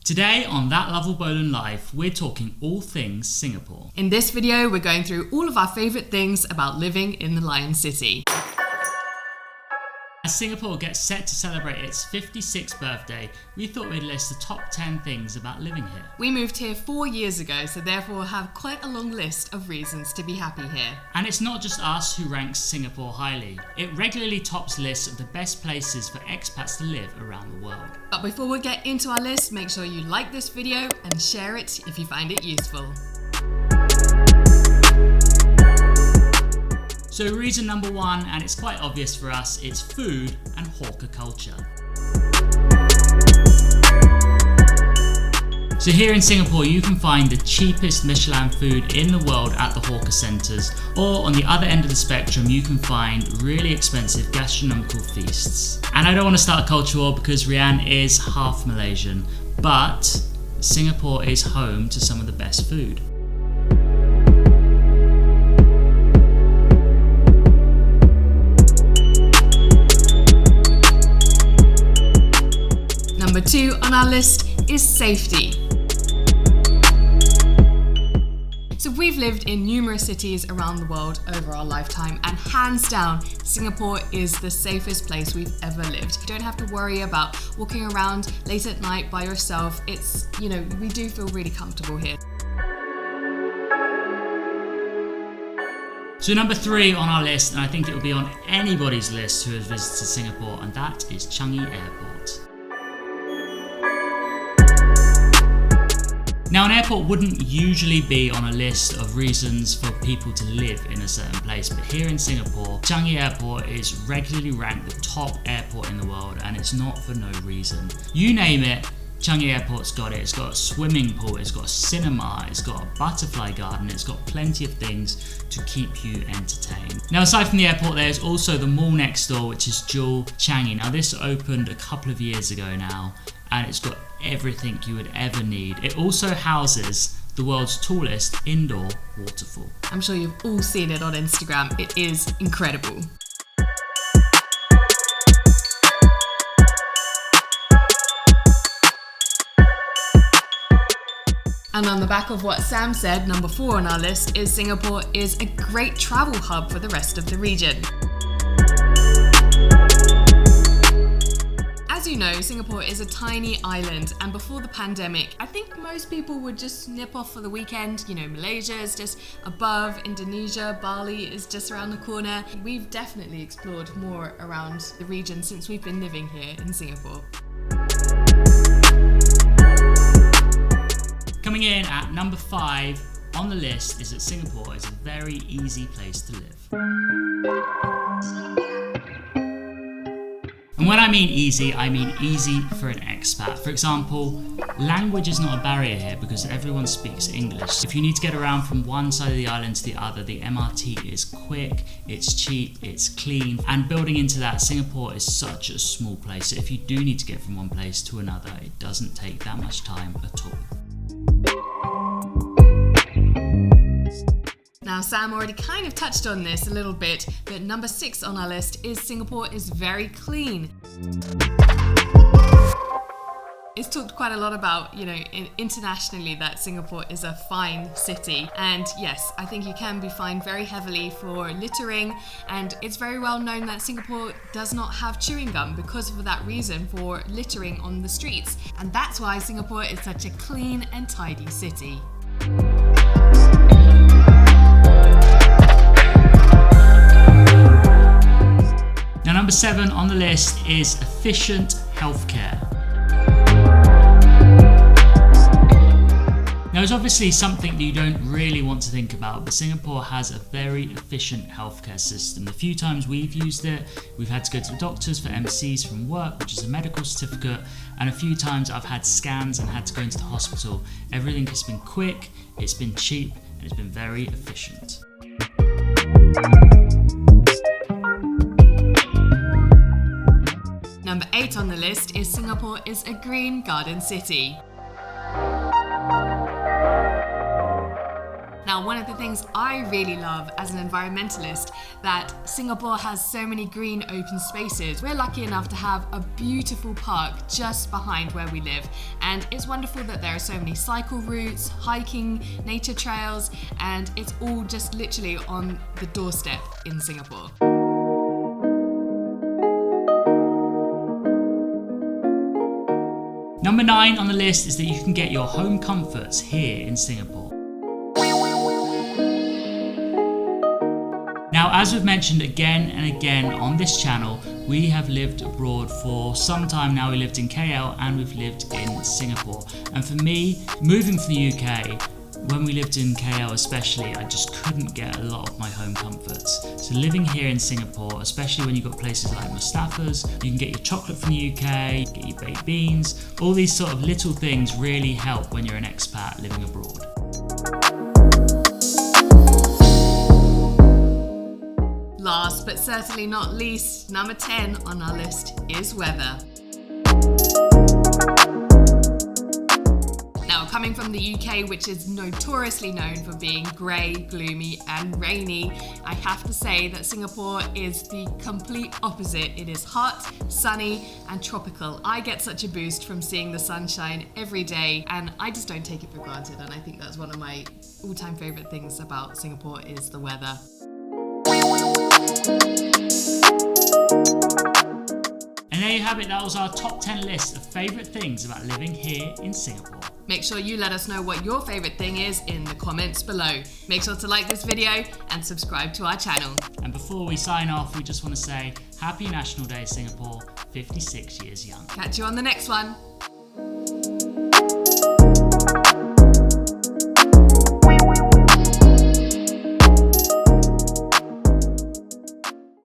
Today on That Lovell-Boland Life, we're talking all things Singapore. In this video, we're going through all of our favourite things about living in the Lion City. As Singapore gets set to celebrate its 56th birthday, we thought we'd list the top 10 things about living here. We moved here 4 years ago, so therefore have quite a long list of reasons to be happy here. And it's not just us who ranks Singapore highly. It regularly tops lists of the best places for expats to live around the world. But before we get into our list, make sure you like this video and share it if you find it useful. So reason number one, and it's quite obvious for us, it's food and hawker culture. So here in Singapore, you can find the cheapest Michelin food in the world at the hawker centres, or on the other end of the spectrum, you can find really expensive gastronomical feasts. And I don't want to start a culture war because Rian is half Malaysian, but Singapore is home to some of the best food. Number 2 on our list is safety. So we've lived in numerous cities around the world over our lifetime, and hands down, Singapore is the safest place we've ever lived. You don't have to worry about walking around late at night by yourself. We do feel really comfortable here. So number 3 on our list, and I think it will be on anybody's list who has visited Singapore, and that is Changi Airport. Now, an airport wouldn't usually be on a list of reasons for people to live in a certain place, but here in Singapore, Changi Airport is regularly ranked the top airport in the world, and it's not for no reason. You name it, Changi Airport's got it. It's got a swimming pool, it's got a cinema, it's got a butterfly garden, it's got plenty of things to keep you entertained. Now, aside from the airport, there's also the mall next door, which is Jewel Changi. Now, this opened a couple of years ago now, and it's got everything you would ever need. It also houses the world's tallest indoor waterfall. I'm sure you've all seen it on Instagram. It is incredible. And on the back of what Sam said, number 4 on our list is Singapore is a great travel hub for the rest of the region. As you know, Singapore is a tiny island, and before the pandemic, I think most people would just nip off for the weekend. Malaysia is just above, Indonesia, Bali is just around the corner. We've definitely explored more around the region since we've been living here in Singapore. Coming in at number 5 on the list is that Singapore is a very easy place to live. And when I mean easy for an expat. For example, language is not a barrier here because everyone speaks English. If you need to get around from one side of the island to the other, the MRT is quick, it's cheap, it's clean. And building into that, Singapore is such a small place. So if you do need to get from one place to another, it doesn't take that much time at all. Now, Sam already kind of touched on this a little bit, but number 6 on our list is Singapore is very clean. It's talked quite a lot about, internationally that Singapore is a fine city. And yes, I think you can be fined very heavily for littering. And it's very well known that Singapore does not have chewing gum because of that reason for littering on the streets. And that's why Singapore is such a clean and tidy city. Now, number 7 on the list is efficient healthcare. Now, it's obviously something that you don't really want to think about, but Singapore has a very efficient healthcare system. The few times we've used it, we've had to go to the doctors for MCs from work, which is a medical certificate, and a few times I've had scans and had to go into the hospital. Everything has been quick, it's been cheap, and it's been very efficient. Number 8 on the list is Singapore is a green garden city. Now, Now, one of the things I really love as an environmentalist, that Singapore has so many green open spaces. We're lucky enough to have a beautiful park just behind where we live, and it's wonderful that there are so many cycle routes, hiking, nature trails, and it's all just literally on the doorstep in Singapore. Number 9 on the list is that you can get your home comforts here in Singapore. Now, as we've mentioned again and again on this channel, we have lived abroad for some time now. We lived in KL and we've lived in Singapore. And for me, moving from the UK, when we lived in KL especially, I just couldn't get a lot of my home comforts. So living here in Singapore, especially when you've got places like Mustafa's, you can get your chocolate from the UK, get your baked beans, all these sort of little things really help when you're an expat living abroad. Last but certainly not least, number 10 on our list is weather. Now, coming from the UK, which is notoriously known for being grey, gloomy and rainy, I have to say that Singapore is the complete opposite. It is hot, sunny and tropical. I get such a boost from seeing the sunshine every day, and I just don't take it for granted, and I think that's one of my all-time favourite things about Singapore is the weather. And there you have it, that was our top 10 list of favourite things about living here in Singapore. Make sure you let us know what your favourite thing is in the comments below. Make sure to like this video and subscribe to our channel. And before we sign off, we just want to say Happy National Day Singapore, 56 years young. Catch you on the next one.